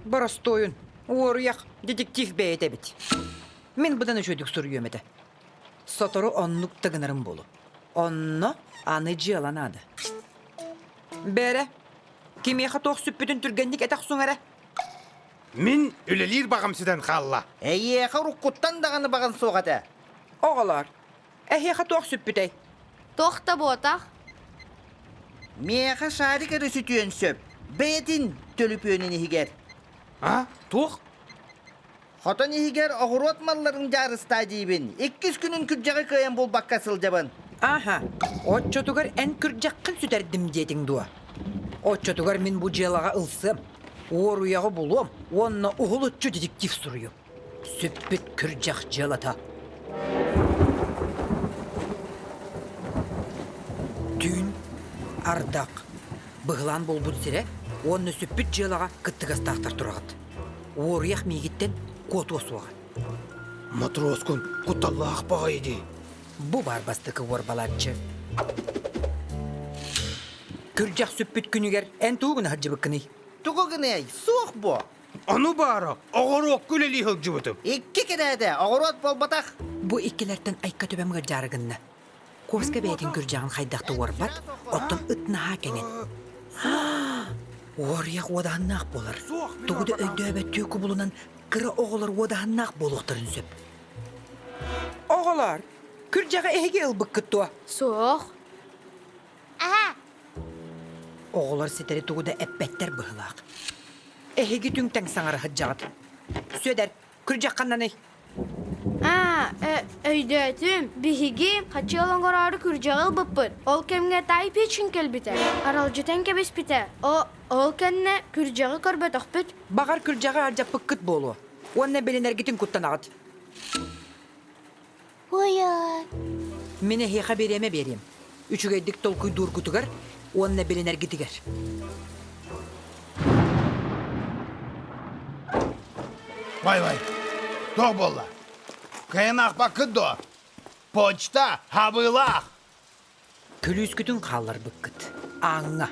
Барастоюн. Уорыяк детектив бейте бит. Мен бұдан өшөдік сұрыйым еді. Сотору оннук тыгынырым болу. Онно аны жыланады. Бәрі, кемеха тоқ сүппүтін түргенник әтақ сұңары. Мен өлелер бағамсыдан қалла. Әйеха руккуттан дағаны бағын соғады. Оғалар, әхеха тоқ сүппүтей. Тоқта ботақ. Меха шарик әрі сүтүйен сөп. Бәйетін төліп өнін егер. А, тоқ? Хотан егер оғырот малларын жарыста дейбін. 2 күнін күржағы көйен бол баққа сылжабын. Аха, отчотугар ән күржаққын сүтәрдім дейтің дуа. Отчотугар мен бұ jelаға ылсым. Уоруяғы болуым, онна ұғылытчы детектив сұрыйым. Сүппіт күржақ jelата. Түйін, ардақ, бұғылан бол бұд сірі, онны сүппіт jelаға кыттығастақтар тұрағыд. Уоруяқ мегіттен кот осуағын. Матроскун құтталлақ баға еді. Бұ бар бастықы орбалатчы. Күржақ сүппіт күнігер ән туғын хаджы бұқыны. Тұғы гынай, соқ бұ. Аны бары, оғырық көлелі хылжы бұтып. 2 керәді, оғырот бол батақ. Бұ иккелерден айқа төбемгі жарығынна. Коска бәйтін күржағын қайдақты орбат, оттың ұтына кәнен. Орияқ одағыннақ болар. Тұғыды өйді өбәт түйкі бұлынан кірі оғылар одағыннақ болуқтырын сөп. Оғылар, күржаға әйге ұлбық күттуа. Соқ. Аха. Оғылар сетері тұғыды әппәттер бұғылақ. Әйге түңтәң саңары хыджағыд. Сөдер, күржақ қаннаны. Өйдәтім, біхігі қачы олыңғырары күржағыл бұппыд. Ол кемге тай печін келбіті. Арал жүтен кебес біті. Ол кәнне күржағы көрбет оқпыд. Бағар күржаға аржап бұққыт болу. Онна беленергетін күттан ағыд. Ойай. Мені хеха береме берем. Үчігейдік толкуй дур күтігер, онна беленергетігер. Vay, toq bolla. Kaynak bakıdo. Poçta, habılaq. Külüs kütün қалар бұққыт. Аңа.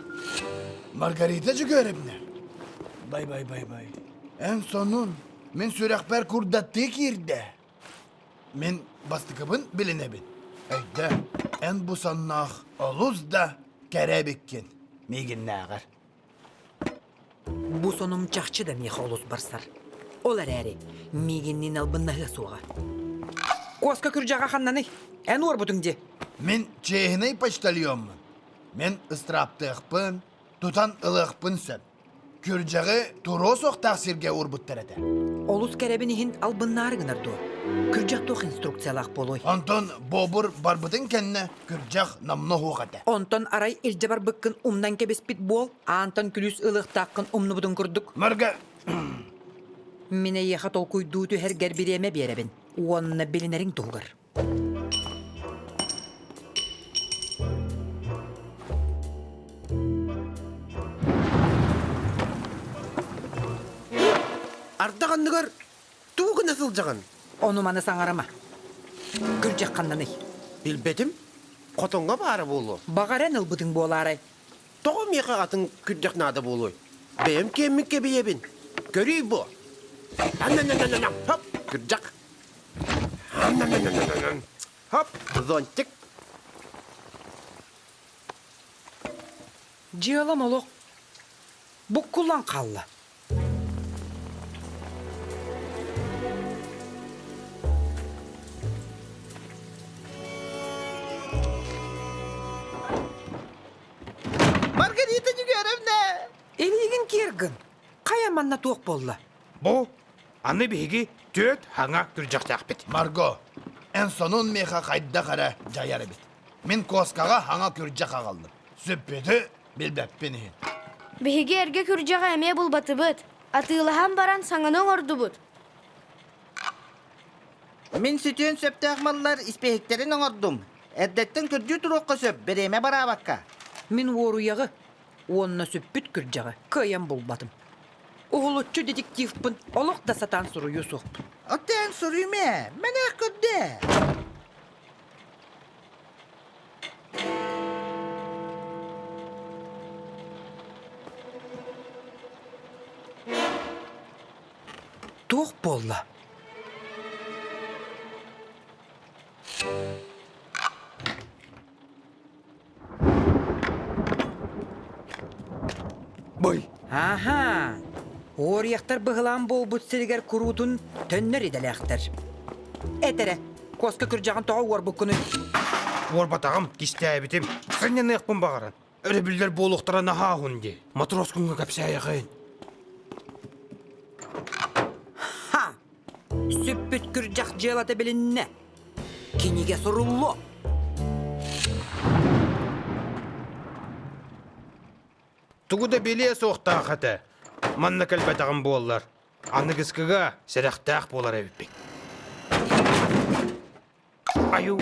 Margaritacı görübne. Bay. En sonun, men sürekber kurdattık yerde. Men bastıkıbın bilinebin. Eyde, en bu sannaq oluz da kerebikkin. Migin nağır. Bu sonum çaxçı da meха oluz барсар. Олар әрі, мегеннен албыннағы соға. Коска күржаға қаннаны, ән ор бұтыңде. Men çehiney paçtalıyorum. Men ıstraptıqpın, tutan ılıqpın söp. Kürcağı turo soq taksirge urbuttarada. Олус кәрәбінігін албыннары гынарду. Күржақ тоқ инструкциялақ болуй. Onton bobur barbıtın kenne kürcaq namno hoğada. Онтон арай илжабар бұққын умнан кебеспит бол, антон күліс ылық таққын умны бұдың күрдік. Marga, Мене еха толкуй дууту her гәрбиреме беребін. Онна білінерің туғыр. Ардағанныгар туғы насыл жағын. Оны маны саңарама. Күржақ қаннаны. Билбетім, қотонға бары болу. Бағарен ылбыдың боларай. Тоғы меқа атын күрдек нады болу. Бәйім кемікке бейебін. Көрей бұ. Хоп, күрдек. Хоп, зонтик. Жиалам олық. Бұқ құлан қалла. Margaritacı görübne. Элеген кергін. Қая манна тоқ болла. Бұл, аны бейге төт хаңа күржақтақ бет. Margo, en sonun meha kayda kara cayarı bit. Men koskaga hanga kürcaq ağaldım. Süppeti bilbeppinihin. Біхігі әрге күржаға әме бұл баты бұд. Атылыған баран саңының орды бұд. Мен sütüyen söptəq mallar ispehiklerin oğurdum. Әддеттен күрдü turuqqa söp, bereme bara bakka. Мен оруяғы, онна сөппіт күржаға, көйен болбадым. Оғылытчы детективпін, олық да сатан сұрыю соқпын. Otten soruyme, menek ködde. болла. Бой. Аха. Орияқтар бұғылан бол бұтсерігер күрутын төннер еделяқтар. Әтірі, коска күржағын тоға ор бұққыны. Орбатағым, кистәй бітім. Сәнен еқпін бағаран. Өребілдер болуқтара наға ғынде. Матрос күнгі кәпсі аяқайын. Ха! Сүппіт күржақ желаты білінне. Кенеге сұрулу. Тугуда беле соқта қаты. Манна кәлбәтағым болар. Аны кіскіға сәріқтақ болар әбіппек. Аю!